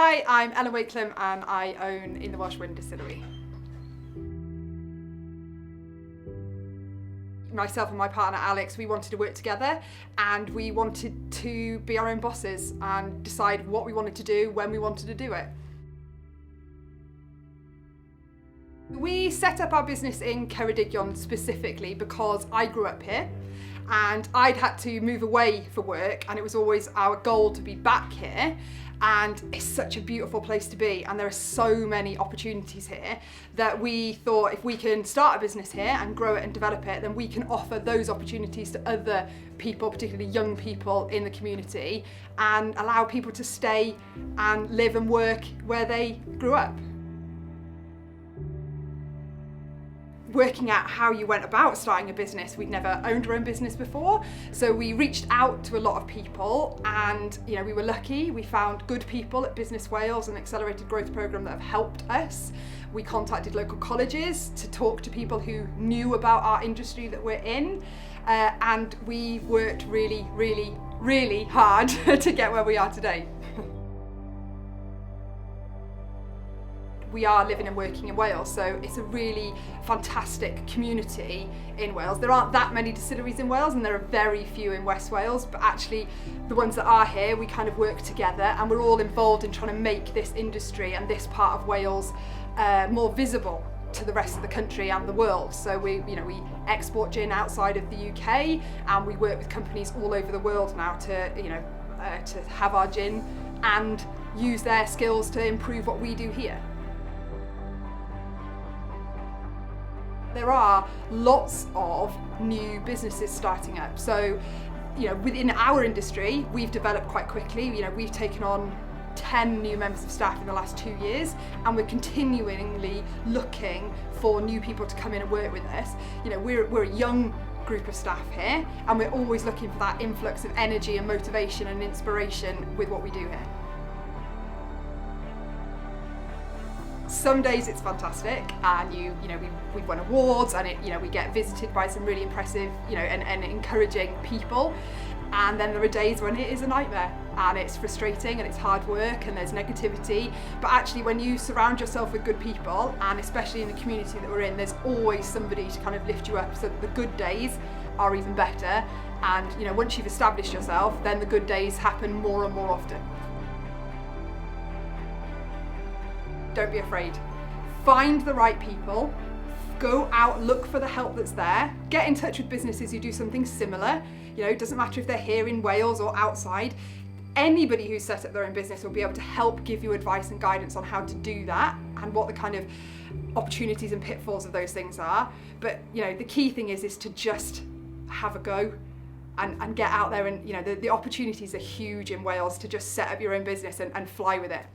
Hi, I'm Ellen Wakelam and I own In the Welsh Wind Distillery. Myself and my partner Alex, we wanted to work together and we wanted to be our own bosses and decide what we wanted to do when we wanted to do it. We set up our business in Ceredigion specifically because I grew up here and I'd had to move away for work, and it was always our goal to be back here. And it's such a beautiful place to be, and there are so many opportunities here that we thought if we can start a business here and grow it and develop it, then we can offer those opportunities to other people, particularly young people in the community, and allow people to stay and live and work where they grew up. Working out how you went about starting a business. We'd never owned our own business before, so we reached out to a lot of people, and we were lucky. We found good people at Business Wales, an accelerated growth programme that have helped us. We contacted local colleges to talk to people who knew about our industry that we're in, and we worked really, really, really hard to get where we are today. We are living and working in Wales, so it's a really fantastic community in Wales. There aren't that many distilleries in Wales and there are very few in West Wales, but actually the ones that are here, we kind of work together and we're all involved in trying to make this industry and this part of Wales more visible to the rest of the country and the world. So we export gin outside of the UK, and we work with companies all over the world now to have our gin and use their skills to improve what we do here. There are lots of new businesses starting up. So, within our industry, we've developed quite quickly. We've taken on 10 new members of staff in the last 2 years, and we're continually looking for new people to come in and work with us. We're a young group of staff here, and we're always looking for that influx of energy and motivation and inspiration with what we do here. Some days it's fantastic, and we've won awards, and we get visited by some really impressive, and encouraging people. And then there are days when it is a nightmare, and it's frustrating, and it's hard work, and there's negativity. But actually, when you surround yourself with good people, and especially in the community that we're in, there's always somebody to kind of lift you up, so that the good days are even better. And once you've established yourself, then the good days happen more and more often. Don't be afraid. Find the right people, go out, look for the help that's there, get in touch with businesses who do something similar. It doesn't matter if they're here in Wales or outside. Anybody who's set up their own business will be able to help give you advice and guidance on how to do that and what the kind of opportunities and pitfalls of those things are. But the key thing is to just have a go and get out there, and the opportunities are huge in Wales to just set up your own business and fly with it.